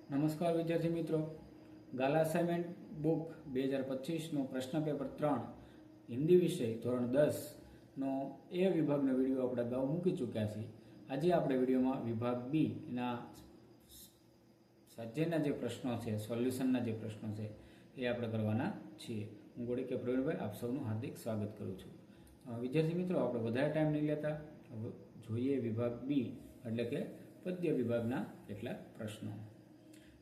નમસ્કાર વિદ્યાર્થી મિત્રો, ગાલા અસાઇનમેન્ટ બુક 2025નો પ્રશ્ન પેપર 3 હિન્દી વિષય ધોરણ 10નો એ વિભાગનો વિડીયો આપણે અગાઉ મૂકી ચૂક્યા છીએ. આજે આપણે વિડીયોમાં વિભાગ બી ના સ્વાધ્યાયના જે પ્રશ્નો છે, સોલ્યુશનના જે પ્રશ્નો છે એ આપણે કરવાના છીએ. હું ગોળીકે પ્રવીણભાઈ આપ સૌનું હાર્દિક સ્વાગત કરું છું. વિદ્યાર્થી મિત્રો, આપણે વધારે ટાઈમ નહીં લેતા, જોઈએ વિભાગ બી એટલે કે पद्य विभागना કેટલાક प्रश्नों.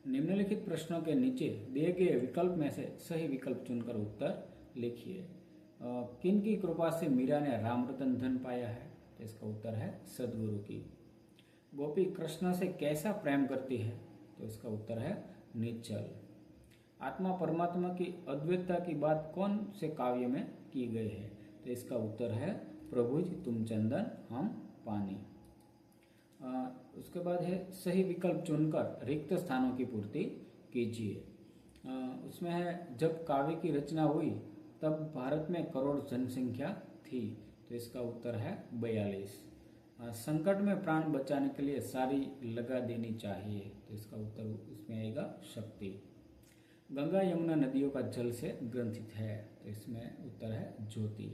निम्नलिखित प्रश्नों के नीचे दिए गए विकल्प में से सही विकल्प चुनकर उत्तर लिखिए. किन की कृपा से मीरा ने राम रतन धन पाया है? तो इसका उत्तर है सदगुरु की. गोपी कृष्ण से कैसा प्रेम करती है? तो इसका उत्तर है निश्चल. आत्मा परमात्मा की अद्वैतता की बात कौन से काव्य में की गई है? तो इसका उत्तर है प्रभुज तुम चंदन हम पानी. उसके बाद है सही विकल्प चुनकर रिक्त स्थानों की पूर्ति कीजिए. उसमें है जब काव्य की रचना हुई तब भारत में करोड़ जनसंख्या थी. तो इसका उत्तर है 42. संकट में प्राण बचाने के लिए सारी लगा देनी चाहिए. तो इसका उत्तर इसमें आएगा शक्ति. गंगा यमुना नदियों का जल से ग्रंथित है. तो इसमें उत्तर है ज्योति.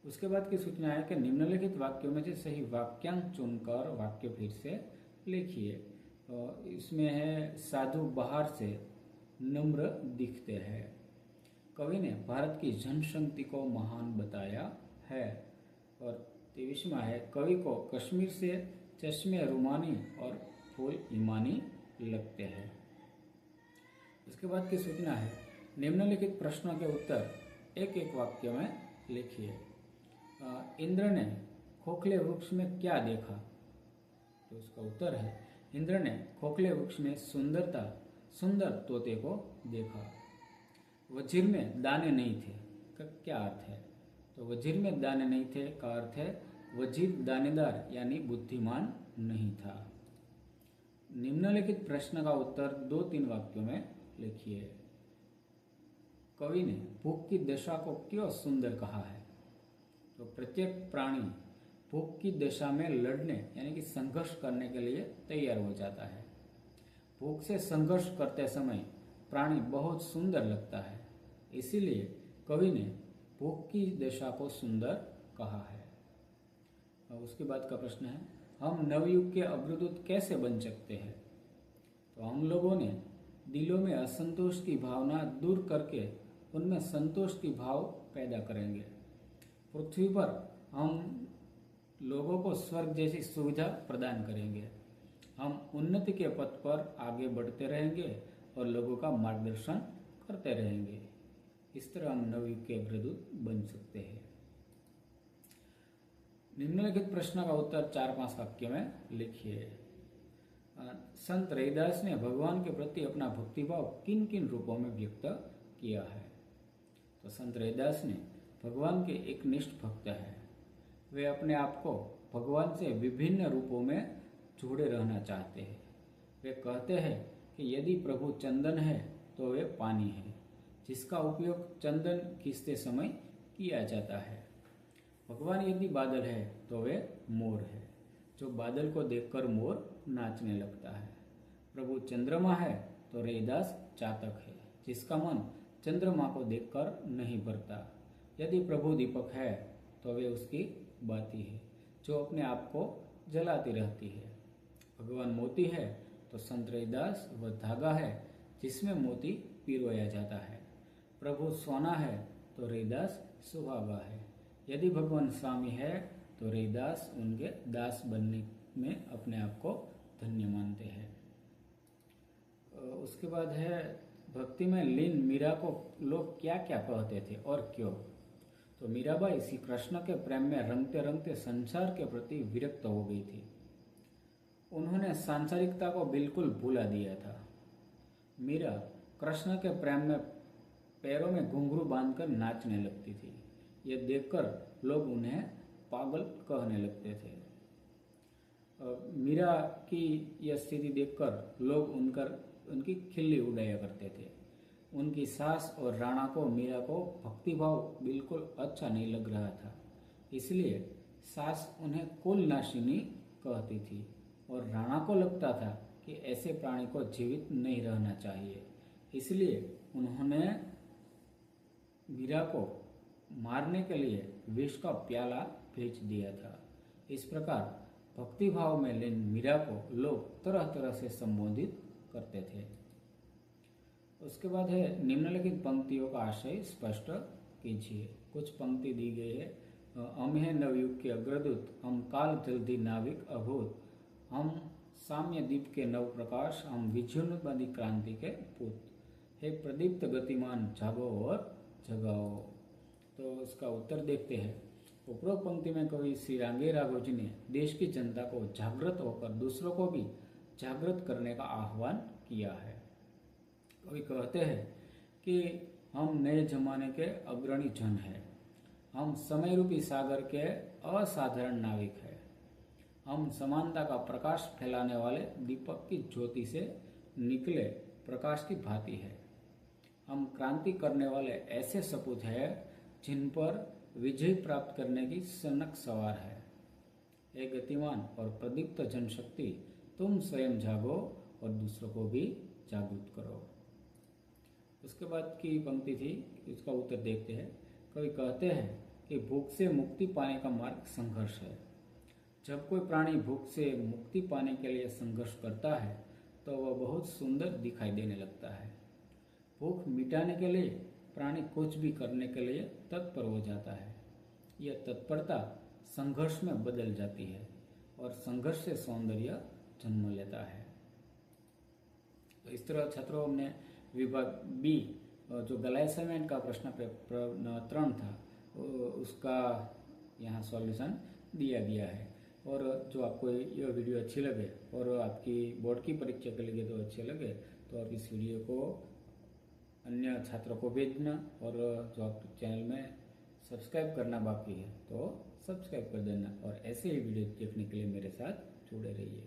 उसके बाद की सूचना है कि निम्नलिखित वाक्यों में से सही वाक्यांश चुनकर वाक्य फिर से लिखिए. इसमें है साधु बाहर से नम्र दिखते हैं. कवि ने भारत की जनशक्ति को महान बताया है. और 23वां है कवि को कश्मीर से चश्मे रुमानी और फूल ईमानी लगते हैं. उसके बाद की सूचना है निम्नलिखित प्रश्नों के उत्तर एक एक वाक्य में लिखिए. इंद्र ने खोखले वृक्ष में क्या देखा? तो उसका उत्तर है इंद्र ने खोखले वृक्ष में सुंदर तोते को देखा. वजीर में दाने नहीं थे का क्या अर्थ है? तो वजीर में दाने नहीं थे का अर्थ है वजीर दानेदार यानी बुद्धिमान नहीं था. निम्नलिखित प्रश्न का उत्तर 2-3 वाक्यों में लिखिए. कवि ने भूख की दशा को क्यों सुंदर कहा है? तो प्रत्येक प्राणी भूख की दशा में लड़ने यानी कि संघर्ष करने के लिए तैयार हो जाता है. भूख से संघर्ष करते समय प्राणी बहुत सुंदर लगता है, इसीलिए कवि ने भूख की दशा को सुंदर कहा है. और उसके बाद का प्रश्न है हम नवयुग के अग्रदूत कैसे बन सकते हैं? तो हम लोगों ने दिलों में असंतोष की भावना दूर करके उनमें संतोष की भाव पैदा करेंगे. पृथ्वी पर हम लोगों को स्वर्ग जैसी सुविधा प्रदान करेंगे. हम उन्नति के पथ पर आगे बढ़ते रहेंगे और लोगों का मार्गदर्शन करते रहेंगे. इस तरह हम नवयुग के अग्रदूत बन सकते हैं. निम्नलिखित प्रश्न का उत्तर 4-5 वाक्य में लिखिए. संत रैदास ने भगवान के प्रति अपना भक्तिभाव किन किन रूपों में व्यक्त किया है? तो संत रैदास ने भगवान के एक निष्ठ भक्त है. वे अपने आप को भगवान से विभिन्न रूपों में जोड़े रहना चाहते हैं. वे कहते हैं कि यदि प्रभु चंदन है तो वे पानी है, जिसका उपयोग चंदन घिसते समय किया जाता है. भगवान यदि बादल है तो वे मोर है, जो बादल को देखकर मोर नाचने लगता है. प्रभु चंद्रमा है तो रैदास चातक है, जिसका मन चंद्रमा को देखकर नहीं भरता. यदि प्रभु दीपक है तो वे उसकी बाती है, जो अपने आप को जलाती रहती है. भगवान मोती है तो संत रैदास वह धागा है जिसमें मोती पिरोया जाता है. प्रभु सोना है तो रैदास सुहागा है. यदि भगवान स्वामी है तो रैदास उनके दास बनने में अपने आप को धन्य मानते हैं. उसके बाद है भक्ति में लीन मीरा को लोग क्या क्या कहते थे और क्यों? तो मीराबाई श्री कृष्ण के प्रेम में रंगते रंगते संसार के प्रति विरक्त हो गई थी. उन्होंने सांसारिकता को बिल्कुल भुला दिया था. मीरा कृष्ण के प्रेम में पैरों में घुंघरू बांधकर नाचने लगती थी. यह देखकर लोग उन्हें पागल कहने लगते थे. मीरा की यह स्थिति देखकर लोग उनकी खिल्ली उड़ाया करते थे. उनकी सास और राणा को मीरा को भक्तिभाव बिल्कुल अच्छा नहीं लग रहा था, इसलिए सास उन्हें कुल नाशिनी कहती थी और राणा को लगता था कि ऐसे प्राणी को जीवित नहीं रहना चाहिए, इसलिए उन्होंने मीरा को मारने के लिए विष का प्याला भेज दिया था। इस प्रकार भक्ति भाव में लीन मीरा को लोग तरह तरह से संबोधित करते थे। उसके बाद है निम्नलिखित पंक्तियों का आशय स्पष्ट कीजिए। कुछ पंक्ति दी गई है। हम है नवयुग के अग्रदूत, हम काल जल्दी नाविक अभूत, हम साम्य दीप के नव प्रकाश, हम विजयोन्मादी क्रांति के पूत, हे प्रदीप्त गतिमान जागो और जगाओ। तो इसका उत्तर देखते हैं। उपरोक्त पंक्ति में कवि श्री रांगे राघव जी ने देश की जनता को जागृत होकर दूसरों को भी जागृत करने का आह्वान किया है। कवि कहते हैं कि हम नए जमाने के अग्रणी जन हैं, हम समय रूपी सागर के असाधारण नाविक हैं, हम समानता का प्रकाश फैलाने वाले दीपक की ज्योति से निकले प्रकाश की भांति है, हम क्रांति करने वाले ऐसे सपूत हैं जिन पर विजय प्राप्त करने की सनक सवार है। एक गतिमान और प्रदीप्त जनशक्ति, तुम स्वयं जागो और दूसरों को भी जागरूक करो। उसके बाद की पंक्ति थी, इसका उत्तर देखते हैं। कवि कहते हैं कि भूख से मुक्ति पाने का मार्ग संघर्ष है। जब कोई प्राणी भूख से मुक्ति पाने के लिए संघर्ष करता है तो वह बहुत सुंदर दिखाई देने लगता है। भूख मिटाने के लिए प्राणी कुछ भी करने के लिए तत्पर हो जाता है। यह तत्परता संघर्ष में बदल जाती है और संघर्ष से सौंदर्य जन्म लेता है। तो इस तरह छात्रों ने विभाग बी जो गला असाइनमेंट का प्रश्न पेपर 3 था उसका यहाँ सॉल्यूशन दिया गया है। और जो आपको यह वीडियो अच्छी लगे और आपकी बोर्ड की परीक्षा के लिए तो अच्छे लगे तो आप इस वीडियो को अन्य छात्रों को भेजना और जो आप चैनल में सब्सक्राइब करना बाकी है तो सब्सक्राइब कर देना और ऐसे ही वीडियो देखने के लिए मेरे साथ जुड़े रहिए।